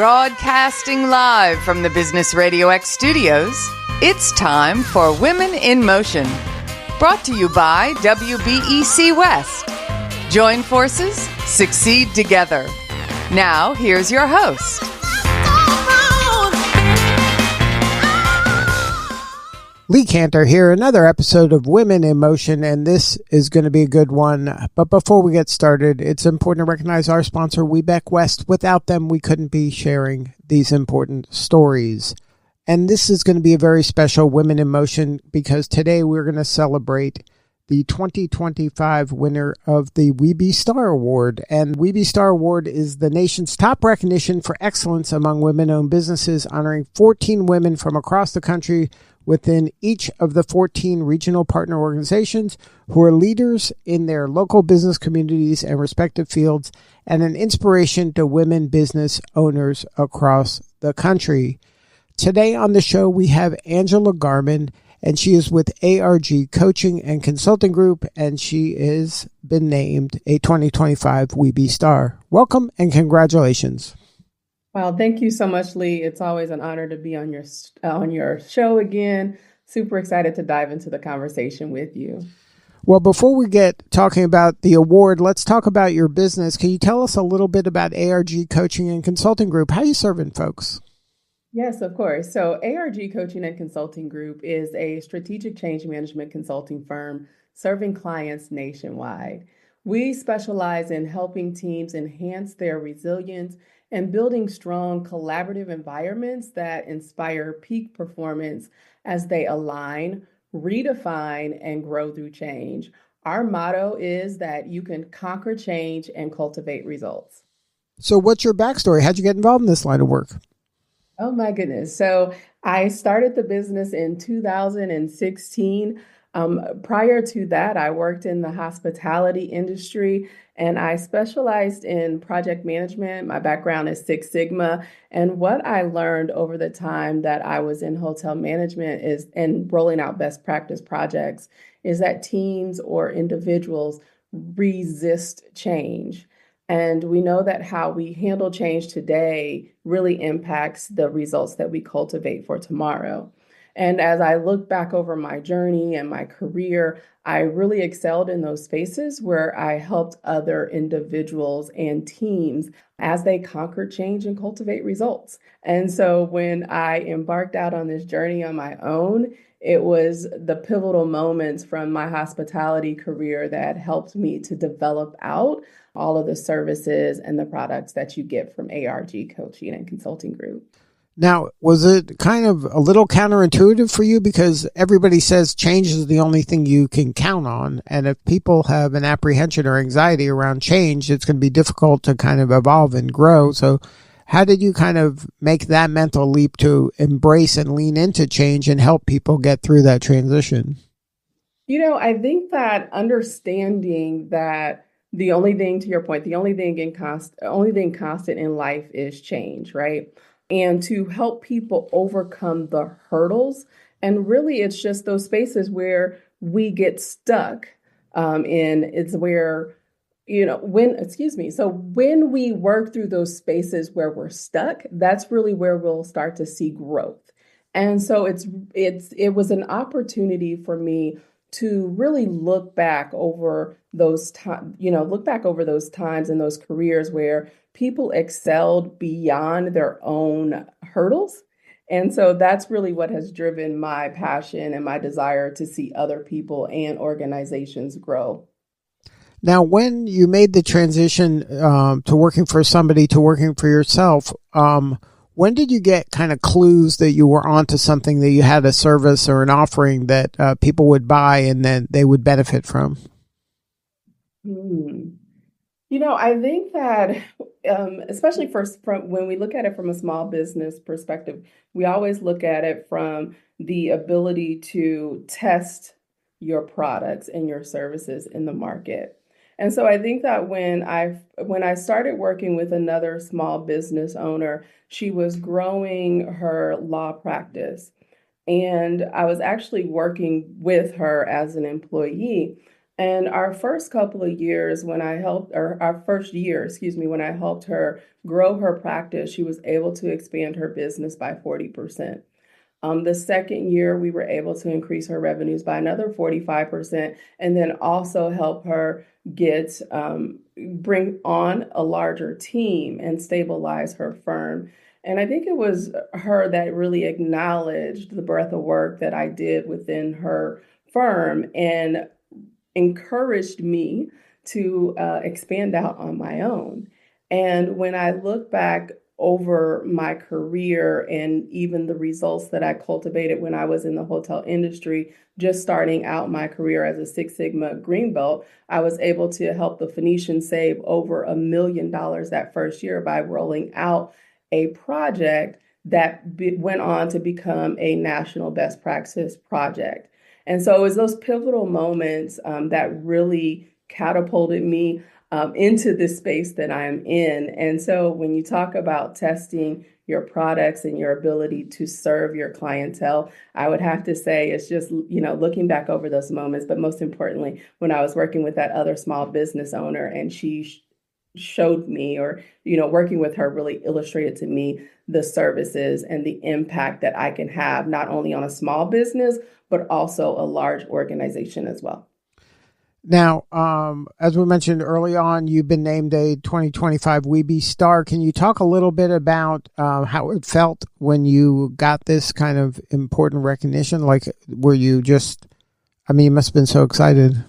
Broadcasting live from the Business RadioX studios, it's time for Women in Motion. Brought to you by WBEC West. Join forces, succeed together. Now, here's your host. Lee Kantor here, another episode of Women in Motion, and this is going to be a good one. But before we get started, it's important to recognize our sponsor, WBEC West. Without them, we couldn't be sharing these important stories. And this is going to be a very special Women in Motion because today we're going to celebrate the 2025 winner of the WBE Star Award. And WBE Star Award is the nation's top recognition for excellence among women-owned businesses, honoring 14 women from across the country within each of the 14 regional partner organizations who are leaders in their local business communities and respective fields and an inspiration to women business owners across the country. Today on the show, we have Angela Garmon, and she is with ARG Coaching and Consulting Group, and she has been named a 2025 WBE Star. Welcome and congratulations. Well, thank you so much, Lee. It's always an honor to be on your show again. Super excited to dive into the conversation with you. Well, before we get talking about the award, let's talk about your business. Can you tell us a little bit about ARG Coaching and Consulting Group? How are you serving folks? Yes, of course. So ARG Coaching and Consulting Group is a strategic change management consulting firm serving clients nationwide. We specialize in helping teams enhance their resilience and building strong collaborative environments that inspire peak performance as they align, redefine, and grow through change. Our motto is that you can conquer change and cultivate results. So what's your backstory? How'd you get involved in this line of work? Oh my goodness. So I started the business in 2016. Prior to that, I worked in the hospitality industry and I specialized in project management. My background is Six Sigma. And what I learned over the time that I was in hotel management and rolling out best practice projects is that teams or individuals resist change. And we know that how we handle change today really impacts the results that we cultivate for tomorrow. And as I look back over my journey and my career, I really excelled in those spaces where I helped other individuals and teams as they conquer change and cultivate results. And so when I embarked out on this journey on my own, it was the pivotal moments from my hospitality career that helped me to develop out all of the services and the products that you get from ARG Coaching and Consulting Group. Now, was it kind of a little counterintuitive for you because everybody says change is the only thing you can count on? And if people have an apprehension or anxiety around change, it's going to be difficult to kind of evolve and grow. So how did you kind of make that mental leap to embrace and lean into change and help people get through that transition? You know, I think that understanding that the only thing, to your point, the only thing constant in life is change, right? And to help people overcome the hurdles. And really, it's just those spaces where we get stuck it's where, so when we work through those spaces where we're stuck, that's really where we'll start to see growth. And so it was an opportunity for me to really look back over those times and those careers where people excelled beyond their own hurdles. And so that's really what has driven my passion and my desire to see other people and organizations grow. Now, when you made the transition to working for somebody to working for yourself, when did you get kind of clues that you were onto something, that you had a service or an offering that people would buy and then they would benefit from? I think that especially from when we look at it from a small business perspective, we always look at it from the ability to test your products and your services in the market. And so I think that when I started working with another small business owner, she was growing her law practice. And I was actually working with her as an employee. And our first couple of years when I helped, or our first year, excuse me, when I helped her grow her practice, she was able to expand her business by 40%. The second year, we were able to increase her revenues by another 45%, and then also help her get bring on a larger team and stabilize her firm. And I think it was her that really acknowledged the breadth of work that I did within her firm and encouraged me to expand out on my own. And when I look back over my career and even the results that I cultivated when I was in the hotel industry, just starting out my career as a Six Sigma green belt, I was able to help the Phoenician save over $1 million that first year by rolling out a project that went on to become a national best practice project. And so it was those pivotal moments that really catapulted me into this space that I'm in. And so when you talk about testing your products and your ability to serve your clientele, I would have to say it's just, looking back over those moments, but most importantly, when I was working with that other small business owner and she showed me, or, working with her really illustrated to me the services and the impact that I can have not only on a small business, but also a large organization as well. Now, as we mentioned early on, you've been named a 2025 WBE Star. Can you talk a little bit about how it felt when you got this kind of important recognition? Like, were you just, you must have been so excited.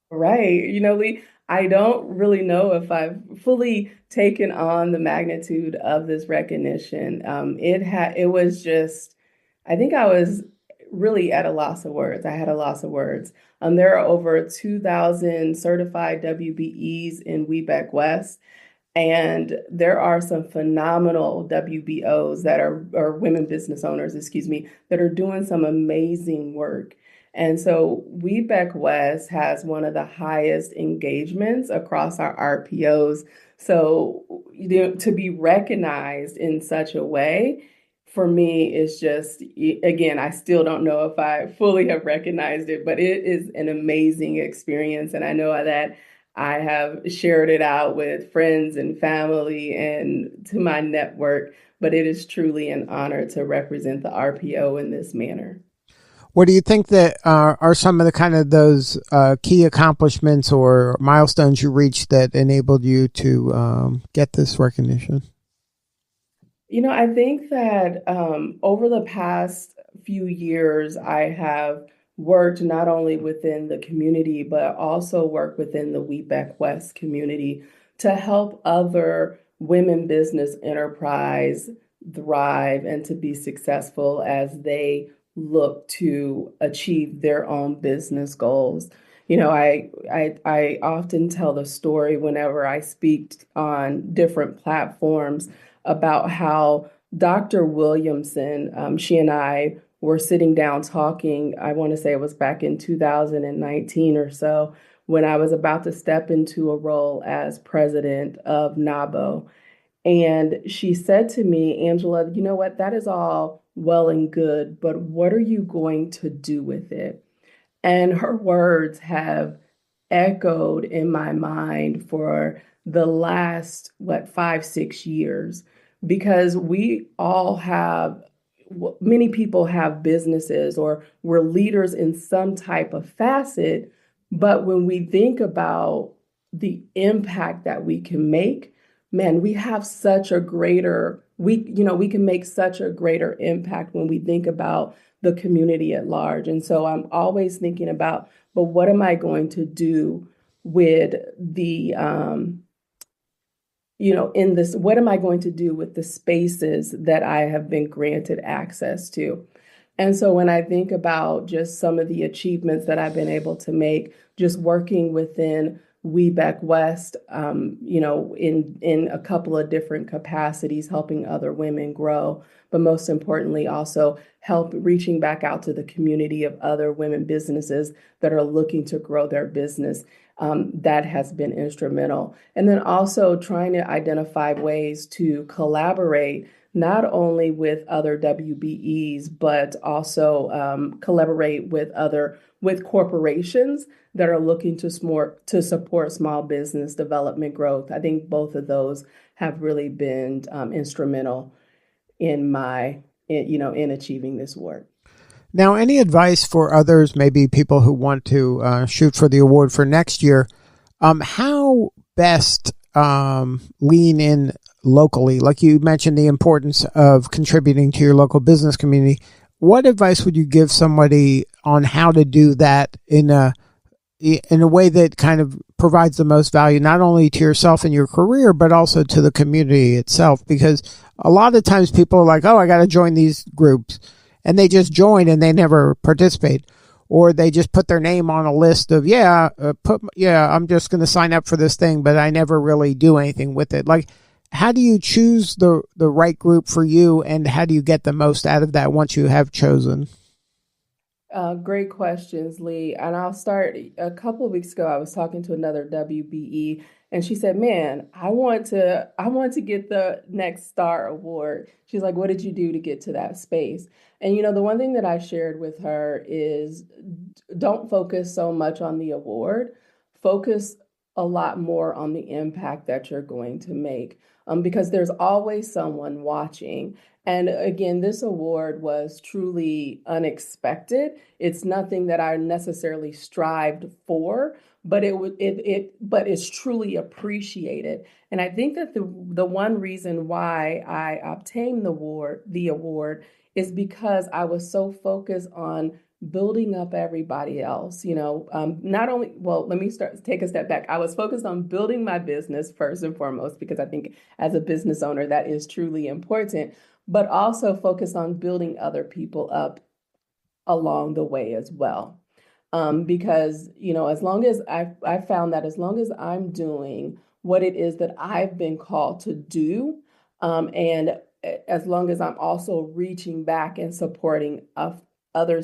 Right. Lee, I don't really know if I've fully taken on the magnitude of this recognition. It was just, I think I was really at a loss of words. I had a loss of words. There are over 2,000 certified WBEs in WBEC West, and there are some phenomenal WBOs that are, or women business owners, excuse me, that are doing some amazing work. And so WBEC West has one of the highest engagements across our RPOs. So to be recognized in such a way, for me, is just, again, I still don't know if I fully have recognized it, but it is an amazing experience. And I know that I have shared it out with friends and family and to my network, but it is truly an honor to represent the RPO in this manner. What do you think that are some of the kind of those key accomplishments or milestones you reached that enabled you to get this recognition? I think that over the past few years, I have worked not only within the community, but also worked within the WBEC West community to help other women business enterprise thrive and to be successful as they look to achieve their own business goals. I often tell the story whenever I speak on different platforms about how Dr. Williamson, she and I were sitting down talking. I want to say it was back in 2019 or so, when I was about to step into a role as president of NABO. And she said to me, Angela, you know what? That is all well and good, but what are you going to do with it? And her words have echoed in my mind for the last, 5, 6 years, because we all have, many people have businesses or we're leaders in some type of facet. But when we think about the impact that we can make, man, we have such a greater, we can make such a greater impact when we think about the community at large. And so I'm always thinking about, but what am I going to do with the, in this, what am I going to do with the spaces that I have been granted access to? And so when I think about just some of the achievements that I've been able to make, just working within WBEC West, in a couple of different capacities, helping other women grow, but most importantly, also help reaching back out to the community of other women businesses that are looking to grow their business. That has been instrumental. And then also trying to identify ways to collaborate not only with other WBEs, but also collaborate with corporations that are looking to support small business development growth. I think both of those have really been instrumental in in achieving this work. Now, any advice for others, maybe people who want to shoot for the award for next year? How best lean in locally? Like you mentioned, the importance of contributing to your local business community. What advice would you give somebody on how to do that in a way that kind of provides the most value, not only to yourself and your career, but also to the community itself? Because a lot of times people are like, oh, I got to join these groups, and they just join and they never participate, or they just put their name on a list of, I'm just going to sign up for this thing, but I never really do anything with it. Like, how do you choose the right group for you, and how do you get the most out of that once you have chosen? Great questions, Lee. And I'll start. A couple of weeks ago, I was talking to another WBE, and she said, "Man, I want to get the next Star Award." She's like, "What did you do to get to that space?" And the one thing that I shared with her is, don't focus so much on the award. Focus a lot more on the impact that you're going to make, because there's always someone watching. And again, this award was truly unexpected. It's nothing that I necessarily strived for, but but it's truly appreciated. And I think that the one reason why I obtained the award is because I was so focused on building up everybody else. Not only, well, let me take a step back. I was focused on building my business first and foremost, because I think as a business owner, that is truly important, but also focus on building other people up along the way as well. Because, as long as I found that as long as I'm doing what it is that I've been called to do, and as long as I'm also reaching back and supporting other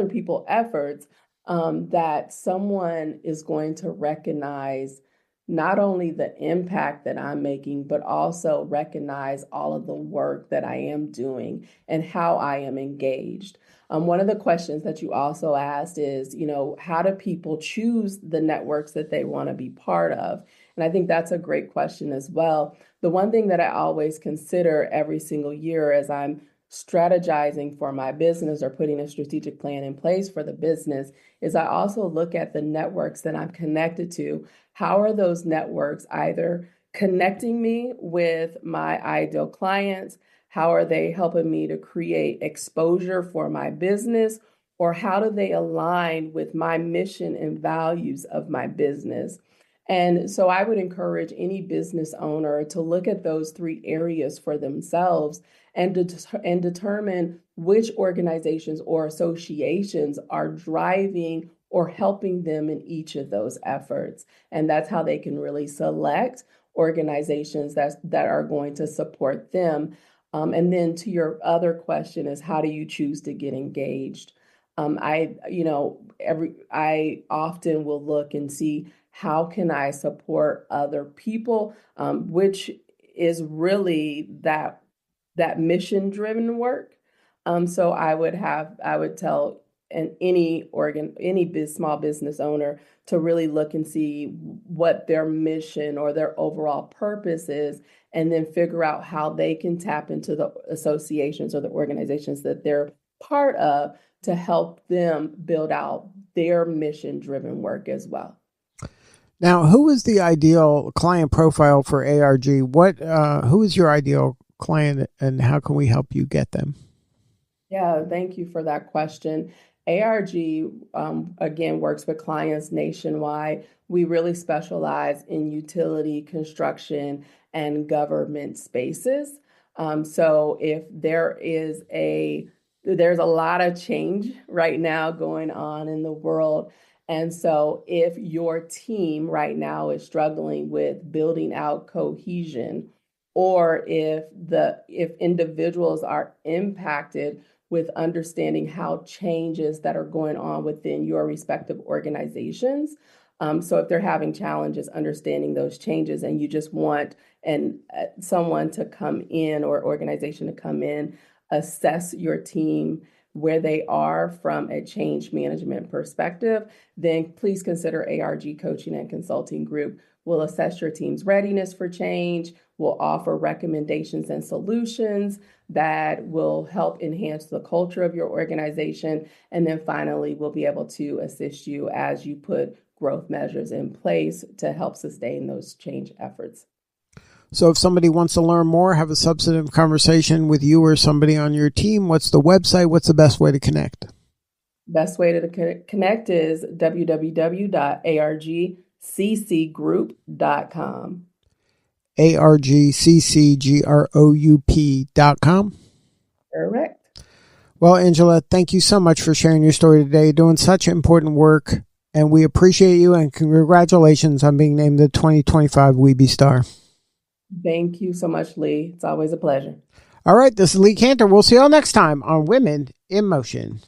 people efforts, that someone is going to recognize not only the impact that I'm making, but also recognize all of the work that I am doing and how I am engaged. One of the questions that you also asked is, how do people choose the networks that they want to be part of? And I think that's a great question as well. The one thing that I always consider every single year as I'm strategizing for my business or putting a strategic plan in place for the business is I also look at the networks that I'm connected to. How are those networks either connecting me with my ideal clients? How are they helping me to create exposure for my business? Or how do they align with my mission and values of my business? And so I would encourage any business owner to look at those three areas for themselves and determine which organizations or associations are driving or helping them in each of those efforts. And that's how they can really select organizations that are going to support them. And then to your other question is, how do you choose to get engaged? I often will look and see, how can I support other people, which is really that mission driven work. So I would tell any small business owner to really look and see what their mission or their overall purpose is, and then figure out how they can tap into the associations or the organizations that they're part of to help them build out their mission driven work as well. Now, who is the ideal client profile for ARG? Who is your ideal client, and how can we help you get them? Yeah, thank you for that question. ARG, again, works with clients nationwide. We really specialize in utility, construction, and government spaces. So if there's a lot of change right now going on in the world. And so if your team right now is struggling with building out cohesion, or if individuals are impacted with understanding how changes that are going on within your respective organizations. So if they're having challenges understanding those changes and you just want someone to come in or organization to come in, assess your team where they are from a change management perspective, then please consider ARG Coaching and Consulting Group. We'll assess your team's readiness for change. We'll offer recommendations and solutions that will help enhance the culture of your organization. And then finally, we'll be able to assist you as you put growth measures in place to help sustain those change efforts. So if somebody wants to learn more, have a substantive conversation with you or somebody on your team, what's the website? What's the best way to connect? Best way to connect is www.argccgroup.com. argccgroup.com. Correct. Well, Angela, thank you so much for sharing your story today. You're doing such important work, and we appreciate you, and congratulations on being named the 2025 WBE Star. Thank you so much, Lee. It's always a pleasure. All right, this is Lee Kantor. We'll see you all next time on Women in Motion.